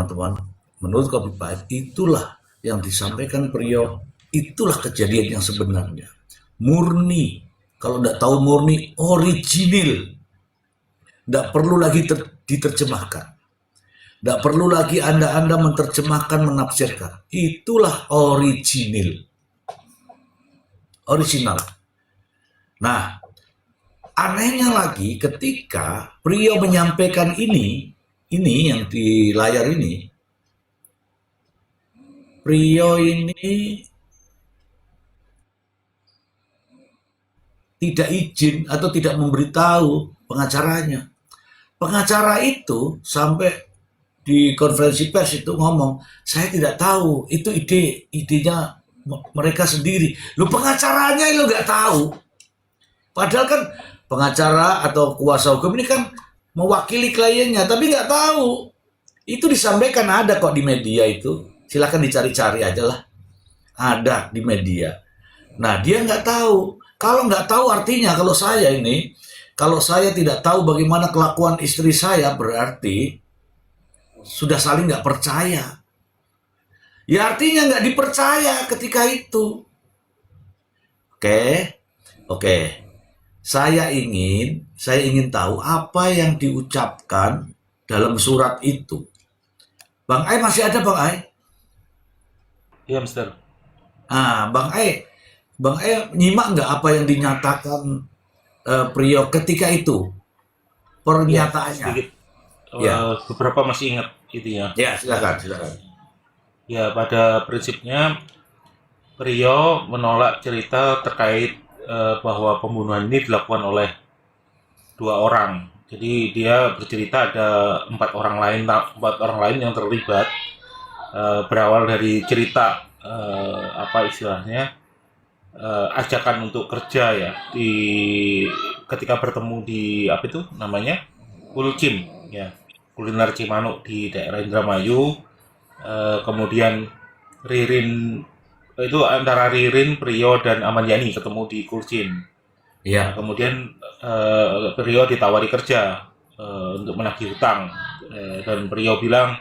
teman-teman, menurut Kopi Pahit itulah yang disampaikan Priyo, itulah kejadian yang sebenarnya. Murni, kalau tidak tahu murni, original. Tidak perlu lagi diterjemahkan. Tidak perlu lagi Anda menerjemahkan, menafsirkan. Itulah original. Original. Nah, anehnya lagi ketika Priyo menyampaikan ini yang di layar ini, Priyo ini tidak izin atau tidak memberitahu pengacaranya. Pengacara itu sampai di konferensi pers itu ngomong, saya tidak tahu, itu idenya mereka sendiri. Lu pengacaranya lu nggak tahu. Padahal kan pengacara atau kuasa hukum ini kan mewakili kliennya, tapi nggak tahu. Itu disampaikan, ada kok di media itu. Silahkan dicari-cari aja lah. Ada di media. Nah, dia nggak tahu. Kalau nggak tahu artinya kalau saya tidak tahu bagaimana kelakuan istri saya, berarti sudah saling nggak percaya. Ya artinya nggak dipercaya ketika itu. Oke. Saya ingin tahu apa yang diucapkan dalam surat itu. Bang Ai masih ada, Bang Ai? Iya, Mister. Bang Ai nyimak nggak apa yang dinyatakan Priyo ketika itu, Ya, pernyataannya? sedikit. Ya, Beberapa masih ingat intinya. ya silakan. Ya, pada prinsipnya Rio menolak cerita terkait bahwa pembunuhan ini dilakukan oleh 2 orang. Jadi dia bercerita ada 4 orang lain yang terlibat. Berawal dari cerita apa istilahnya ajakan untuk kerja ya ketika bertemu di apa itu namanya Kulcim ya, kuliner Cimanuk di daerah Indramayu. Kemudian Ririn itu antara Ririn, Priyo dan Aman Yani ketemu di Kulcim. Nah, Ya, kemudian Priyo ditawari kerja untuk menagih hutang. Dan Priyo bilang,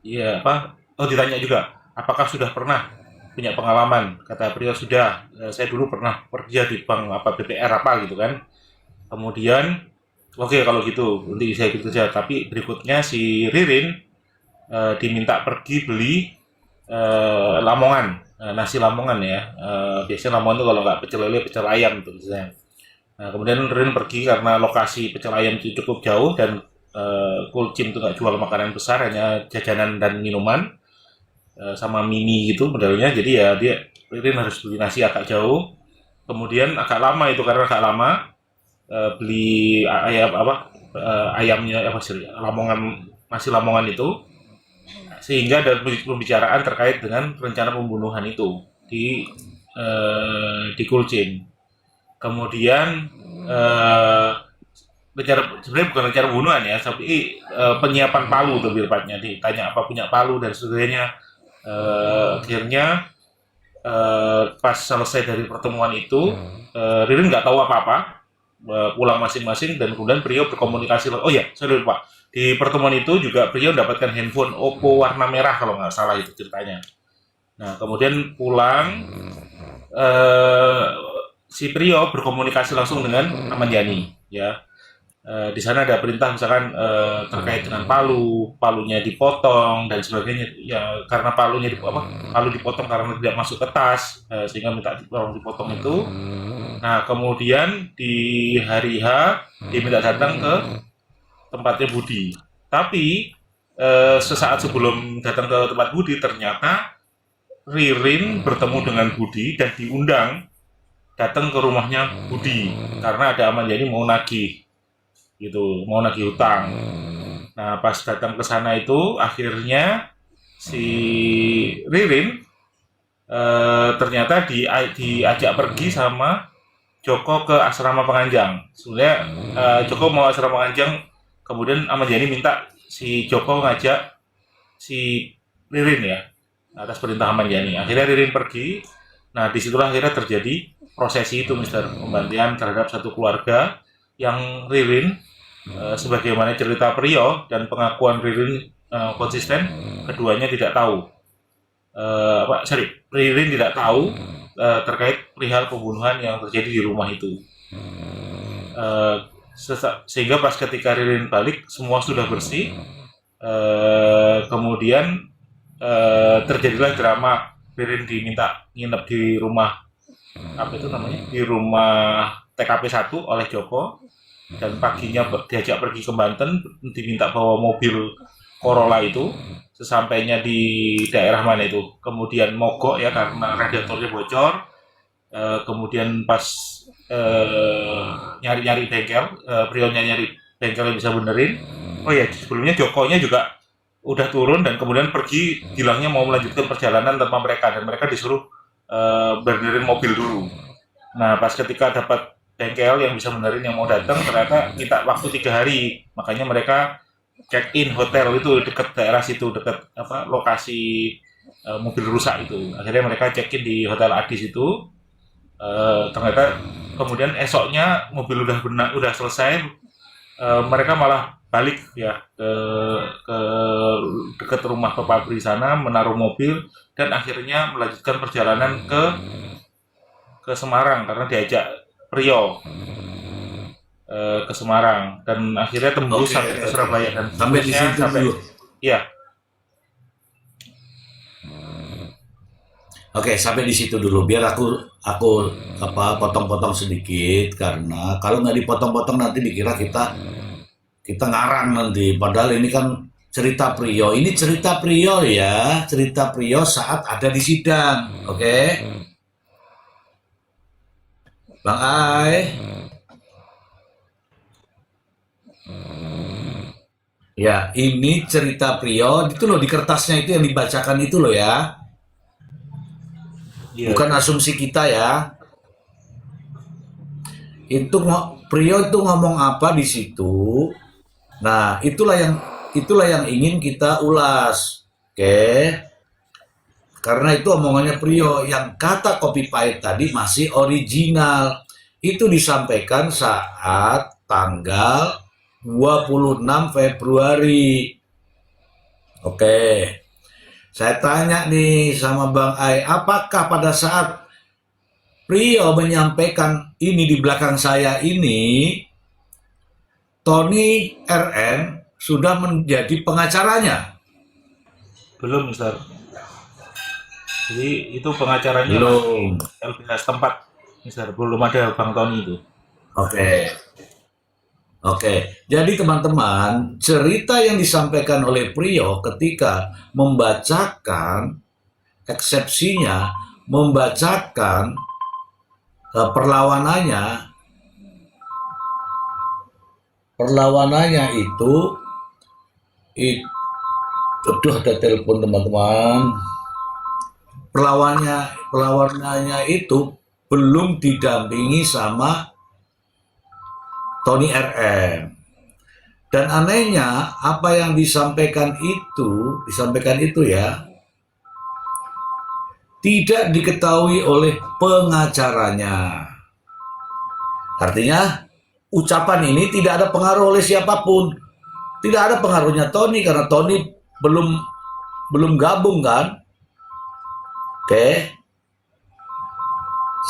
iya apa? Oh, ditanya juga, apakah sudah pernah punya pengalaman? Kata Priyo, sudah. Saya dulu pernah kerja di bank apa BPR apa gitu kan. Kemudian, oke, kalau gitu nanti saya ikut kerja. Tapi berikutnya si Ririn diminta pergi beli lamongan, nasi lamongan ya. Biasanya lamongan itu kalau nggak pecel lele, pecel ayam tuh misalnya. Nah, kemudian Rin pergi karena lokasi pecel ayam itu cukup jauh dan Kulcim itu nggak jual makanan besar, hanya jajanan dan minuman sama mini gitu modelnya. Jadi ya Rin harus beli nasi agak jauh. Kemudian agak lama itu karena agak lama beli ayam apa ayamnya apa sih lamongan nasi lamongan itu, sehingga ada pembicaraan terkait dengan rencana pembunuhan itu di Kulcim. Kemudian sebenarnya bukan rencana pembunuhan ya, tapi penyiapan palu lebih tepatnya. Ditanya apa punya palu dan sebagainya. Akhirnya pas selesai dari pertemuan itu, Ririn nggak tahu apa-apa, pulang masing-masing dan kemudian Priyo berkomunikasi. Oh ya, saya lupa. Di pertemuan itu juga Priyo mendapatkan handphone Oppo warna merah kalau nggak salah itu ceritanya. Nah, kemudian pulang, si Priyo berkomunikasi langsung dengan Aman Yani ya. Di sana ada perintah misalkan terkait dengan palunya dipotong dan sebagainya ya, karena palu dipotong karena tidak masuk ke tas, sehingga minta tolong dipotong itu. Nah, kemudian di hari H diminta datang ke tempatnya Budi. Tapi sesaat sebelum datang ke tempat Budi, ternyata Ririn bertemu dengan Budi dan diundang datang ke rumahnya Budi karena ada Aman Yani mau nagih hutang. Nah, pas datang ke sana itu akhirnya si Ririn ternyata diajak pergi sama Joko ke asrama Penganjang. Sebenarnya Joko mau asrama Penganjang, kemudian Ahmad Yani minta si Joko ngajak si Ririn ya, atas perintah Ahmad Yani. Akhirnya Ririn pergi. Nah, disitulah akhirnya terjadi prosesi itu, Mister, pembantian terhadap satu keluarga yang Ririn sebagaimana cerita Priyo dan pengakuan Ririn konsisten keduanya tidak tahu. Ririn tidak tahu terkait perihal pembunuhan yang terjadi di rumah itu. Sehingga pas ketika Ririn balik semua sudah bersih. Kemudian terjadilah drama. Ririn diminta nginep di rumah di rumah TKP 1 oleh Joko, dan paginya diajak pergi ke Banten, diminta bawa mobil Corolla itu. Sesampainya di daerah mana itu, kemudian mogok ya karena radiatornya bocor. Kemudian pas nyari-nyari bengkel, Prionya nyari bengkel yang bisa benerin. Oh ya, sebelumnya Jokonya juga udah turun dan kemudian pergi, bilangnya mau melanjutkan perjalanan tanpa mereka, dan mereka disuruh benerin mobil dulu. Nah, pas ketika dapat bengkel yang bisa benerin yang mau datang, ternyata minta waktu 3 hari. Makanya mereka check in hotel itu dekat daerah situ, dekat lokasi mobil rusak itu. Akhirnya mereka check in di Hotel Adis itu. Ternyata kemudian esoknya mobil udah selesai, mereka malah balik ya ke dekat rumah ke pabrik sana, menaruh mobil, dan akhirnya melanjutkan perjalanan ke Semarang karena diajak Prio ke Semarang, dan akhirnya tembus sampai ke Surabaya, dan sampai di situ dulu. Iya. Oke, sampai di situ dulu. Biar aku potong-potong sedikit, karena kalau nggak dipotong-potong nanti dikira kita ngarang nanti. Padahal ini kan cerita Prio. Ini cerita Prio ya, cerita Prio saat ada di sidang. Oke, Bang Ai. Ya, ini cerita Prio. Itu loh di kertasnya itu yang dibacakan itu loh ya. Bukan asumsi kita ya. Itu Prio itu ngomong apa di situ. Nah, itulah yang ingin kita ulas. Oke. Karena itu omongannya Prio, yang kata copy paste tadi masih original. Itu disampaikan saat tanggal 26 Februari. Oke. Saya tanya nih sama Bang Ai, apakah pada saat Prio menyampaikan ini di belakang saya ini, Tony RN sudah menjadi pengacaranya? Belum, Mister. Jadi itu pengacaranya belum. LBH setempat, Mister. Belum ada Bang Tony itu. Oke, jadi teman-teman, cerita yang disampaikan oleh Prio ketika membacakan eksepsinya, membacakan perlawanannya itu ada telepon teman-teman. Perlawanannya itu belum didampingi sama Tony RN. Dan anehnya apa yang disampaikan itu ya tidak diketahui oleh pengacaranya. Artinya ucapan ini tidak ada pengaruh oleh siapapun. Tidak ada pengaruhnya Tony karena Tony belum gabung kan. Oke.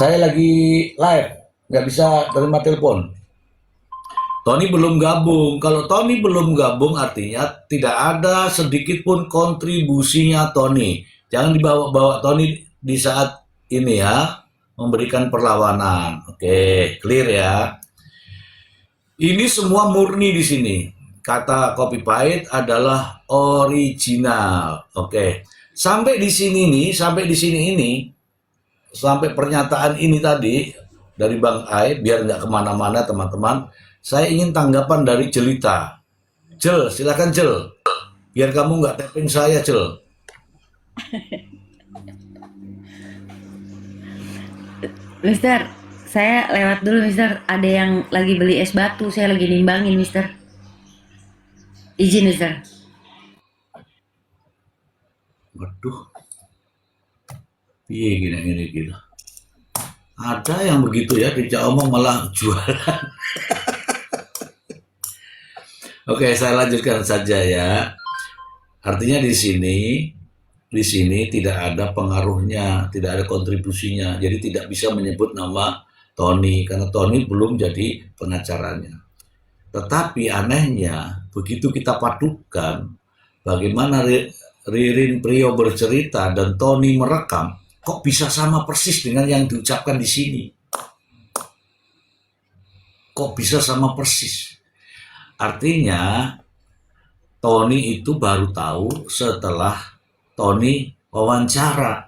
Saya lagi live, nggak bisa terima telepon. Tony belum gabung. Kalau Tony belum gabung artinya tidak ada sedikit pun kontribusinya Tony. Jangan dibawa-bawa Tony di saat ini ya, memberikan perlawanan. Oke, clear ya. Ini semua murni di sini. Kata copy paste adalah original. Oke. Sampai di sini sampai pernyataan ini tadi dari Bang Ai, biar nggak kemana-mana teman-teman. Saya ingin tanggapan dari Jelita. Jel, silakan Jel. Biar kamu nggak tapping saya, Jel. Mister, saya lewat dulu, Mister. Ada yang lagi beli es batu, saya lagi nimbangin, Mister. Izin, Mister. Waduh. Iya gini gitu. Ada yang begitu ya, tidak omong malah jualan. Oke, saya lanjutkan saja ya. Artinya di sini tidak ada pengaruhnya, tidak ada kontribusinya. Jadi tidak bisa menyebut nama Tony karena Tony belum jadi pengacaranya. Tetapi anehnya, begitu kita padukan bagaimana Ririn Priyo bercerita dan Tony merekam, kok bisa sama persis dengan yang diucapkan di sini? Kok bisa sama persis? Artinya Tony itu baru tahu setelah Tony wawancara,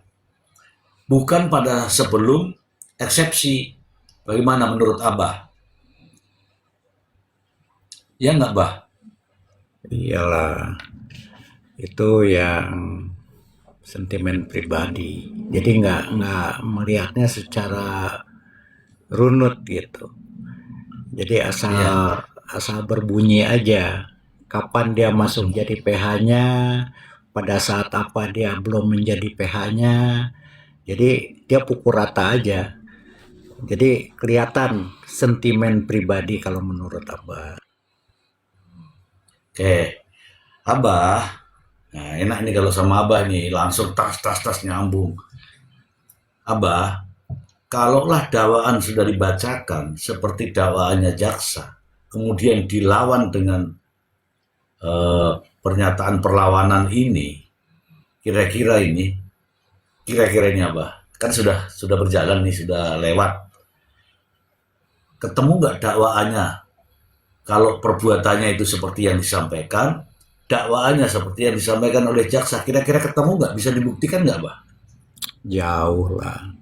bukan pada sebelum eksepsi. Bagaimana menurut Abah? Ya nggak, Bah? Iyalah, itu yang sentimen pribadi. Jadi nggak melihatnya secara runut gitu. Jadi asal berbunyi aja. Kapan dia masuk jadi PH-nya, pada saat apa dia belum menjadi PH-nya. Jadi dia pukul rata aja. Jadi kelihatan sentimen pribadi kalau menurut Abah. Oke, Abah. Nah, enak nih kalau sama Abah nih, langsung tas nyambung. Abah, kalaulah dakwaan sudah dibacakan seperti dakwaannya jaksa, kemudian dilawan dengan pernyataan perlawanan ini, kira-kira ini Abah, kan sudah berjalan nih, sudah lewat. Ketemu nggak dakwaannya? Kalau perbuatannya itu seperti yang disampaikan, dakwaannya seperti yang disampaikan oleh jaksa, kira-kira ketemu nggak? Bisa dibuktikan nggak, Bah? Jauh lah.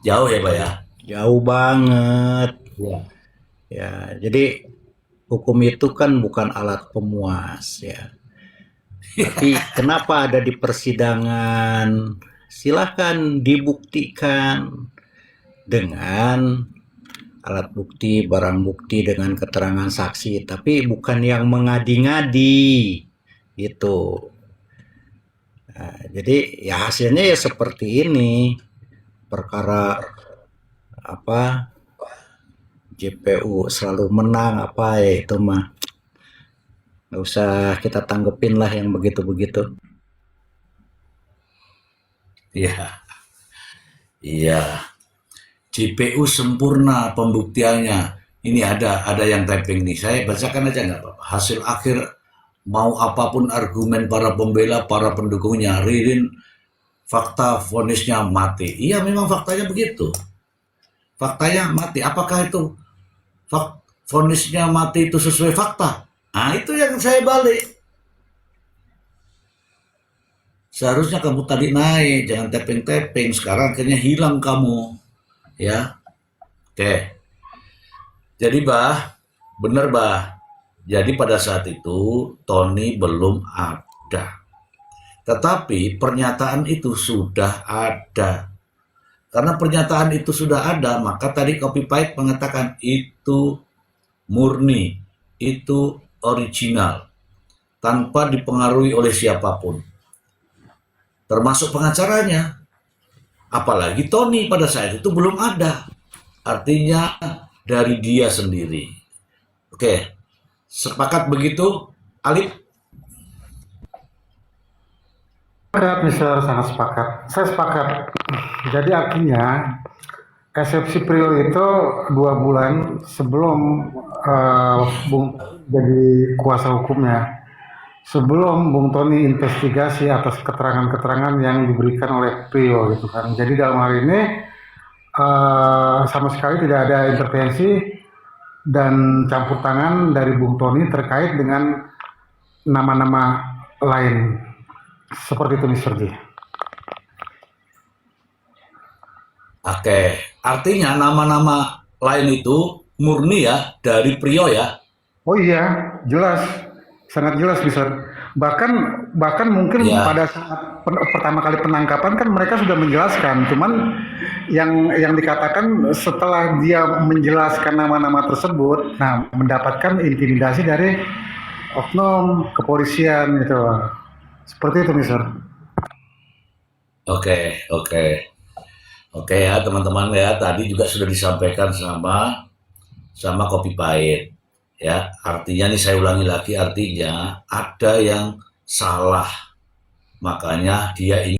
Jauh ya, Bah ya? Jauh banget. Ya. Ya, jadi hukum itu kan bukan alat pemuas ya. Tapi kenapa ada di persidangan? Silahkan dibuktikan dengan alat bukti, barang bukti, dengan keterangan saksi, tapi bukan yang mengadi-ngadi gitu. Nah, jadi ya hasilnya ya seperti ini. Perkara apa, JPU selalu menang apa ya, itu mah nggak usah kita tanggepin lah yang begitu-begitu. Iya. Iya. JPU sempurna pembuktiannya. Ini ada yang typing nih. Saya bacakan aja nggak apa-apa. Hasil akhir mau apapun argumen para pembela, para pendukungnya, Ririn fakta vonisnya mati. Iya, memang faktanya begitu. Faktanya mati. Apakah itu vonisnya mati itu sesuai fakta? Nah, itu yang saya balik. Seharusnya kamu tadi naik, jangan tapping-tapping. Sekarang akhirnya hilang kamu. Ya. Oke. Jadi, Bah, bener, Bah. Jadi pada saat itu Tony belum ada. Tetapi pernyataan itu sudah ada. Karena pernyataan itu sudah ada, maka tadi Copypite mengatakan itu murni, itu original, tanpa dipengaruhi oleh siapapun. Termasuk pengacaranya. Apalagi Tony pada saat itu belum ada. Artinya dari dia sendiri. Oke, sepakat begitu, Alif? Sepakat, Mister, sangat sepakat. Saya sepakat. Jadi artinya eksepsi Priyo itu 2 bulan sebelum Bung jadi kuasa hukumnya, sebelum Bung Tony investigasi atas keterangan-keterangan yang diberikan oleh Priyo gitu kan. Jadi dalam hal ini sama sekali tidak ada intervensi dan campur tangan dari Bung Tony terkait dengan nama-nama lain. Seperti itu, Mr. J. Oke, artinya nama-nama lain itu murni ya dari Priyo ya. Oh iya, jelas, sangat jelas, Mister. Bahkan mungkin Ya. pada saat pertama kali penangkapan kan mereka sudah menjelaskan. Cuman yang dikatakan setelah dia menjelaskan nama-nama tersebut, nah mendapatkan intimidasi dari oknum kepolisian gitu. Seperti itu, Mister. Oke, oke. Oke ya teman-teman ya, tadi juga sudah disampaikan sama Copypite ya. Artinya nih saya ulangi lagi, artinya ada yang salah. Makanya dia ingin